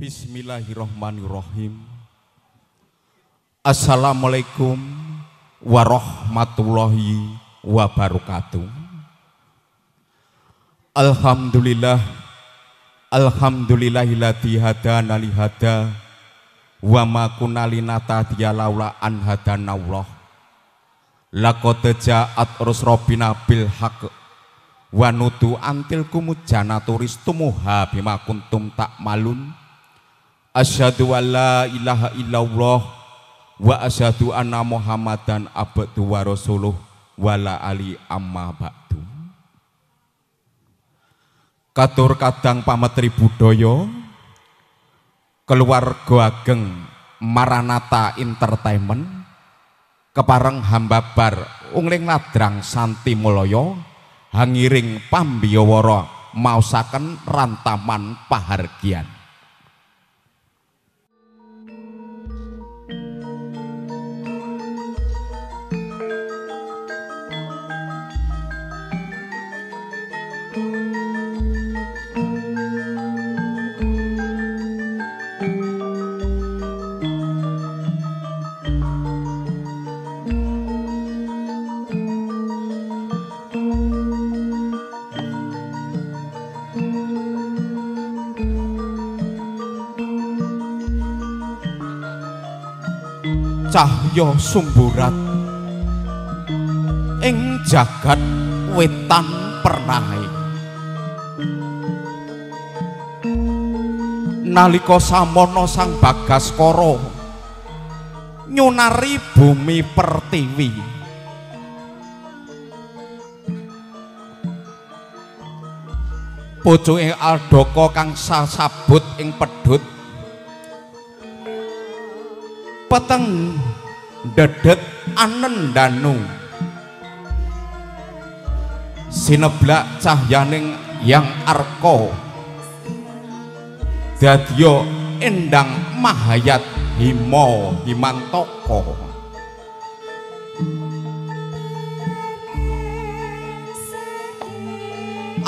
Bismillahirrahmanirrahim. Assalamualaikum warahmatullahi wabarakatuh. Alhamdulillahilladzi hadana li hada wa ma kunna linahtadiya laula an hadanallah. Laqad ja'at rusrabbina bil haqq wa nutu antil kumujjanatu ristumuha bima kuntum ta'malun. Asyhadu an la ilaha illallah wa asyhadu anna Muhammadan abduhu wa rasuluh wala ali amma ba'du. Katur kadang pametri budaya keluarga ageng Maranatha Entertainment kepareng hambabar ungling ladrang Santi Mulaya hangiring pambiyawara maosaken rantaman pahargyan. Cahya sumburat ing jagat wetan pernahe nalika samana Sang Bagaskara nyunari bumi pertiwi pucuke Aldaka kang sasabut ing pedhut peteng dedet anendanu sineblak cahyaning yang arka dadya endang mahayat himantaka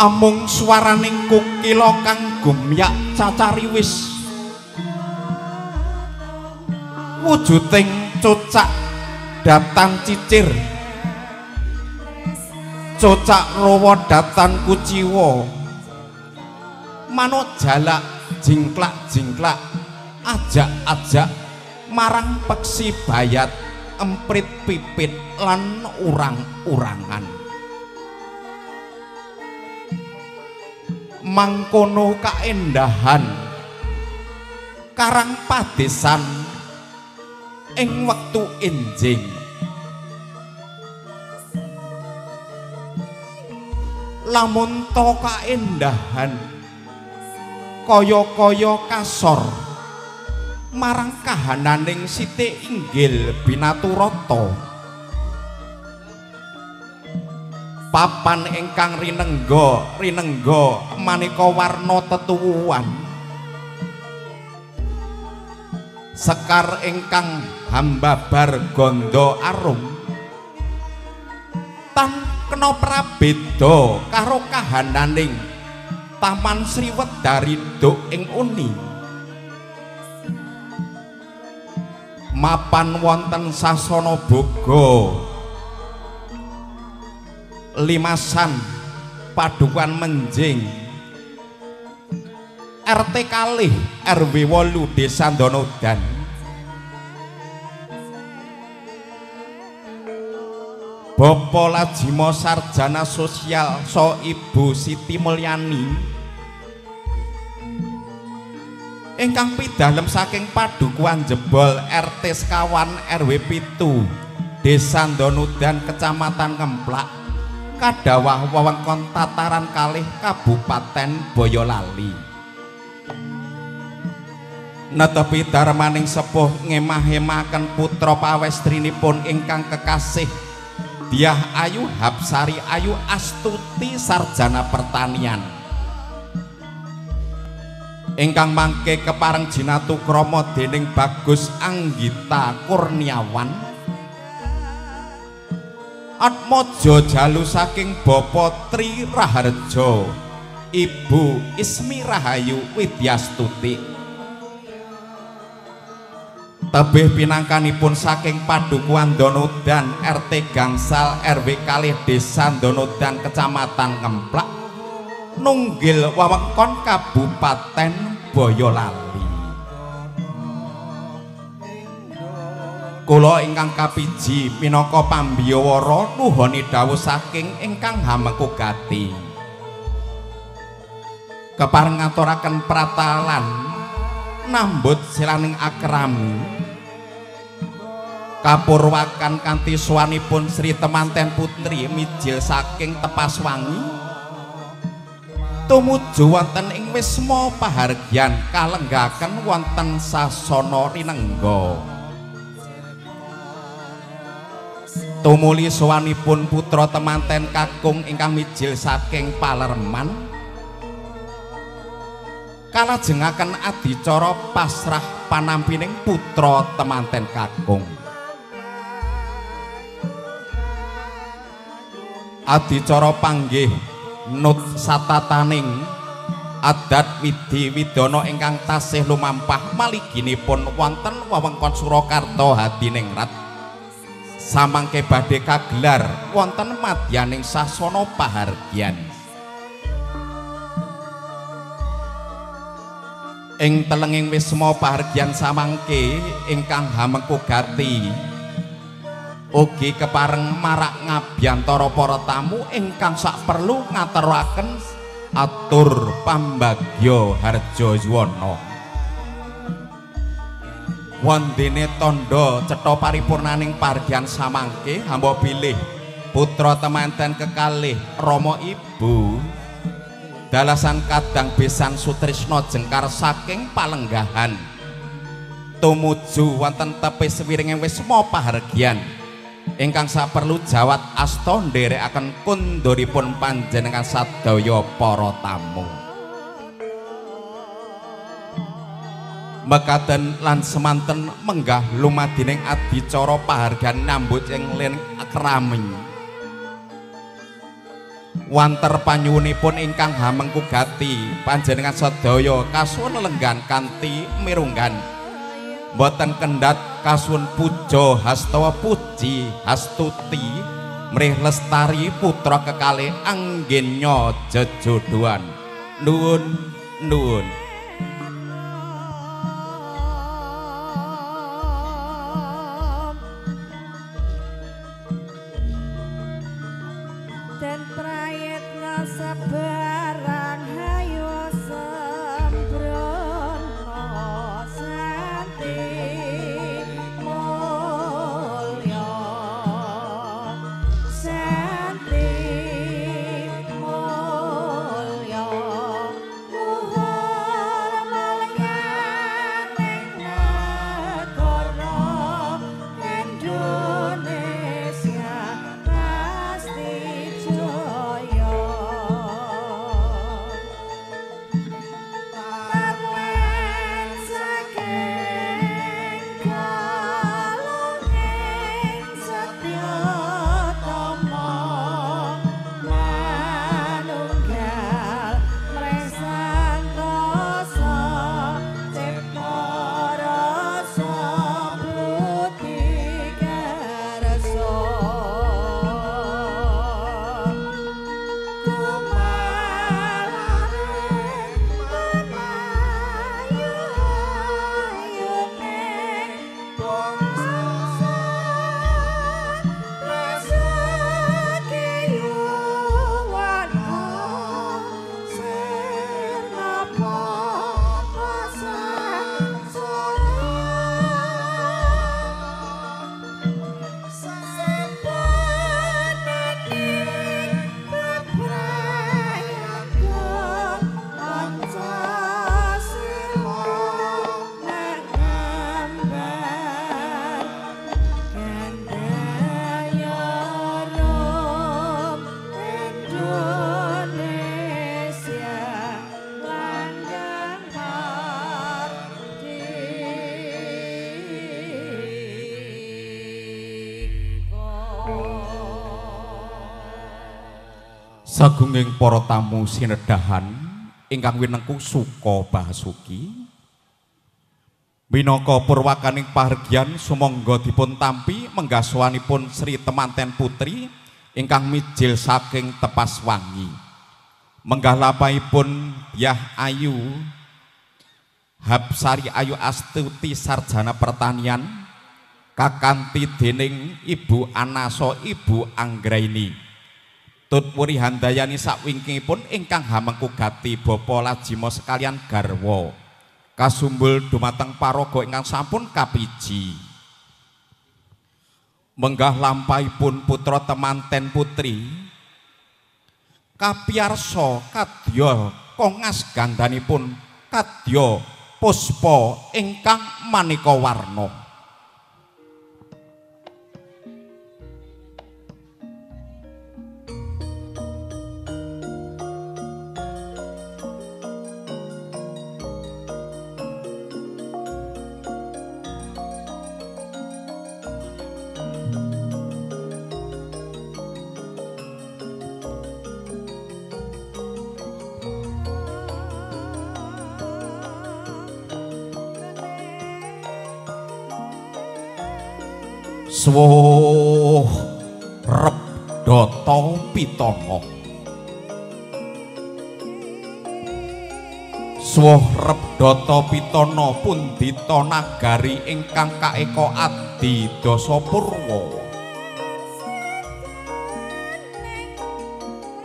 amung swaraning kukila kang gumyak cacariwis wujuding cocak datan cicir cocak rawa datan kuciwa manut jalak jingklak-jingklak ajak-ajak marang peksi bayat emprit pipit lan urang-urangan mangkono kaendahan karang padesan ing wektu enjing lamun to kaendahan kaya-kaya kasor marang kahananing Siti Inggil Binaturata papan ingkang rinengga maneka warna tetuwuhan sekar ingkang hambabar gondo arum tan kena prabeda karo kahananing Taman Sriwedari Duk ing Uni mapan wonten sasana boga limasan padukan menjing RT kalih RW 8 Desa Donodan Bapak Lajima Sarjana Sosial so Ibu Siti Mulyani ingkang pidalem saking padukuhan jebol RT sekawan RW 7 Desa Donodan Kecamatan Kemplak kadawah wewengkon tataran kalih Kabupaten Boyolali netepi darmaning sepuh ngemah-ngemaken putra pawestrinipun ingkang kekasih Diah Ayu Hapsari Ayu Astuti sarjana pertanian ingkang mangke kepareng jinatu krama dening Bagus Anggita Kurniawan atmaja jalu saking Bapa Tri Raharja Ibu Ismi Rahayu Widyastuti tebih pinangkanipun saking Padukuhan Donodan RT Gangsal RW kalih Desa Donodan Kecamatan Ngemplak Nunggil wewengkon Kabupaten Boyolali. Kula ingkang kapiji minangka pambiyawara nuhoni dawuh saking ingkang Hamengkugati kepareng ngaturaken pratalan nambut silaning akrami kapurwakan kanthi suwanipun Sri Temanten Putri mijil saking Tepaswangi tumuju wonten ing wisma pahargyan kalenggaken wonten sasana rinengga. Tumuli sowanipun putra temanten kakung ingkang mijil saking Palerman kalajengaken adicara pasrah panampining putra temanten kakung. Adicara panggih nut satataning adat widhi widana ingkang tasih lumampah maliginipun wonten wewengkon Surakarta Hadiningrat samangke badhe kagelar wonten madyaning sasana pahargyan. Ing telenging wisma pahargyan samangke ingkang Hamengkugati ugi kepareng marak ngabyantara para tamu ingkang saperlu ngaturaken atur pambagya harja yuwana. Wondene tondo cetha paripurnaning pahargyan samangke hamba bilih putra temanten kekalih Rama Ibu dalasan kadang besan Sutrisno Jengkar saking Palenggahan tumuju wonten tepi sewiringing wisma pahargyan ingkang saperlu jawat asta nderekaken kunduripun panjenengan sadaya para tamu. Mekaten lan semanten menggah lumadining adicara pahargyan nyambut ing len akrami wanter panyuwunipun ingkang Hamengkugati panjenengan sedaya kasuwun lenggan kanthi mirunggan boten kendhat kasuwun puja hastawa puji hastuti mrih lestari putra kekalih anggennya jejodohan nuwun nuwun. Sagunging para tamu sinedahan ingkang winengku Suka Basuki Binaka purwakaning pahargyan sumangga dipun tampi menggaswanipun Sri Temanten Putri ingkang mijil saking Tepas Wangi. Menggah lampahipun Yah Ayu Habsari Ayu Astuti sarjana pertanian kakanthi dening Ibu Anaso Ibu Anggraini. Tutwuri handayani sakwingkingipun ingkang hamengku gati Bapa Lajima sekalian garwa. Kasumbul dumateng paraga ingkang sampun kapiji. Menggah lampahipun putra Temanten Putri kapiyarsa kadya kongas gandhanipun kadya puspa ingkang maneka warna. Swuh Rebdata Pitana. Swuh Rebdata Pitana pundhita nagari ingkang kaeka adi dasa purwa.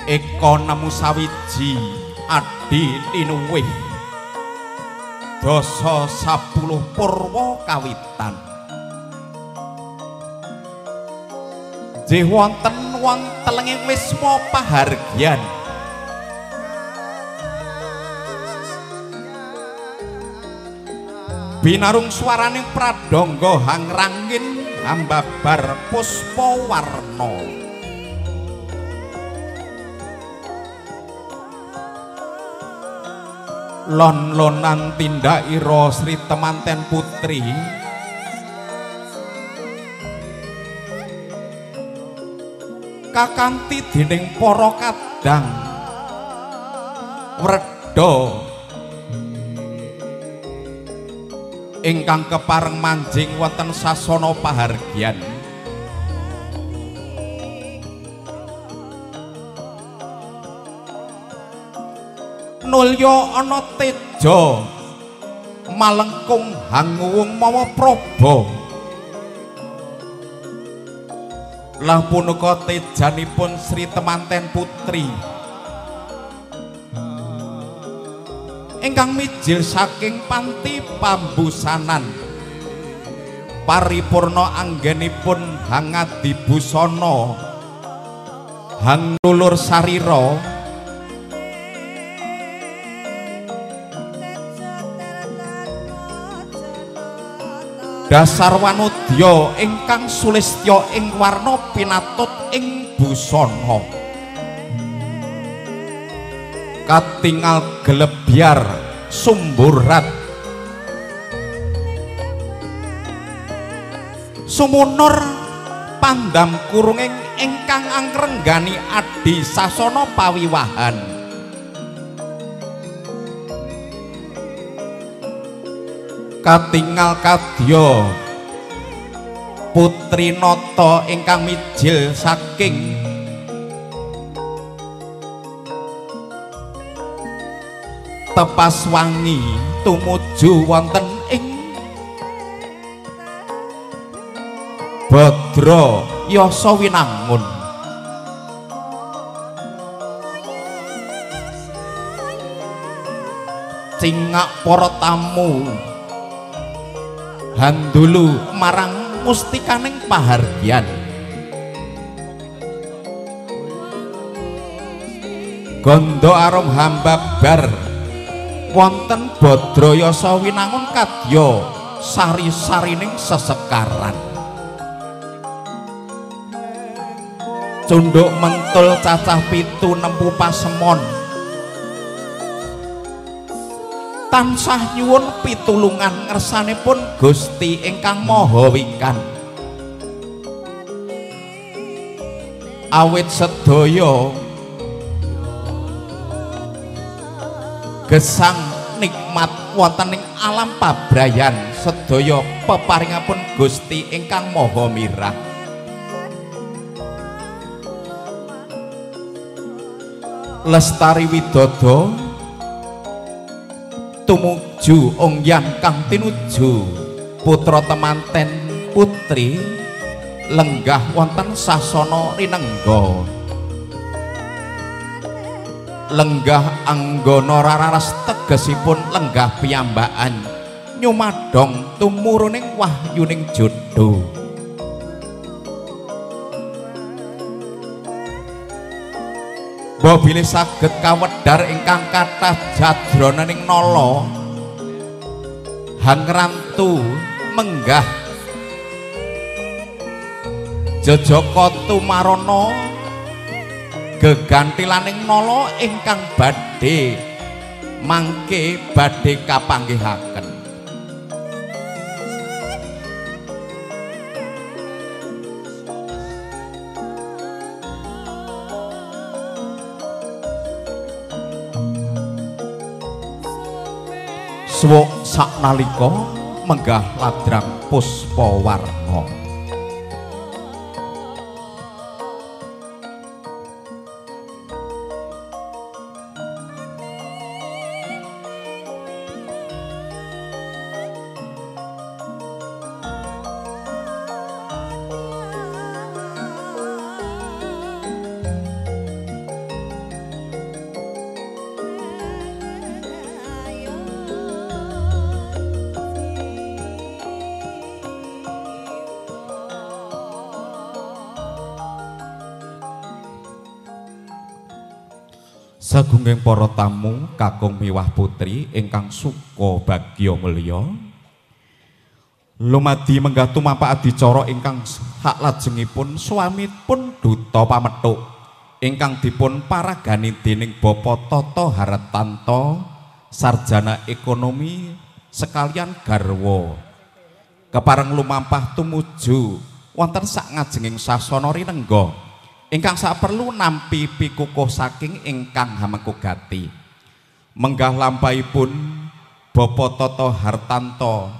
Eka nemu sawiji adi tinuwih dasa 10 purwa kawitan. Jih wonten wontelenging wisma pahargyan binarung swaraning pradangga hangrangin ambabar puspa warna. Lon-lonan tindakira Sri Temanten Putri kakanthi dening para kadang wreda ingkang kepareng manjing wonten sasana pahargyan. Nulya ana teja malengkung hanguwung mawa praba. Lah punika tejanipun Sri Temanten Putri ingkang mijil saking panti pambusanan paripurna anggenipun hangadi busana hang lulur sarira dasar wanudya ingkang sulistya ing warna pinatut ing busana katingal gelebyar sumburat sumunur pandam kurunging ingkang angrenggani adi sasana pawiwahan. Katingal kadya Putri Nata ingkang mijil saking Tepas Wangi tumuju wonten ing Badra Yasa Winangun. Cingak para tamu handulu marang mustikaning pahargyan. Gondo arum hambabar wonten Badra Yasa Winangun kadya sari-sarining sesekaran. Cunduk mentul cacah 7 nempu pasemon tansah nyuwun pitulungan ngersanipun Gusti ingkang Maha Wikan. Awit sedaya gesang nikmat wonten ing alam pabrayan sedaya peparingipun Gusti ingkang Maha Mirah. Lestari Widodo tumuju ongyan kang tinuju putra temanten putri lenggah wonten sasana rinengga. Lenggah anggana raras tegesipun lenggah piyambakan nyumadong tumuruning wahyuning jodho. Bobile saged kawedhar ingkang kathah jadroning nala hangrantu menggah Jajaka tumarana gegantilaning nala ingkang badhe mangke badhe kapanggihaken. Suwuk saknalika menggah ladrang Puspawarna. Sagunging para tamu kakung miwah putri ingkang suka bagya mulya, lumadi menggah tumapak adicara ingkang hak lajengipun swaminipun duta pamethuk ingkang dipun paragani dening Bapak Tata Hartanto sarjana ekonomi sekalian garwa kepareng lumampah tumuju wonten sak ngajenging sasana rinengga ingkang saperlu nampi pikukuh saking ingkang hamengkugati. Menggah lampahipun Bapak Tata Hartanto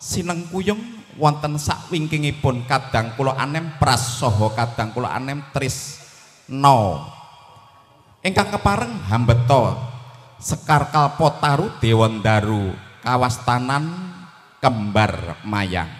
sinengkuyung wonten sakwingkingipun kadang kula anem Pras saha kadang kula anem Trisna ingkang kepareng hambeta Sekar Kalpataru Dewandaru kawastanan Kembar Mayang.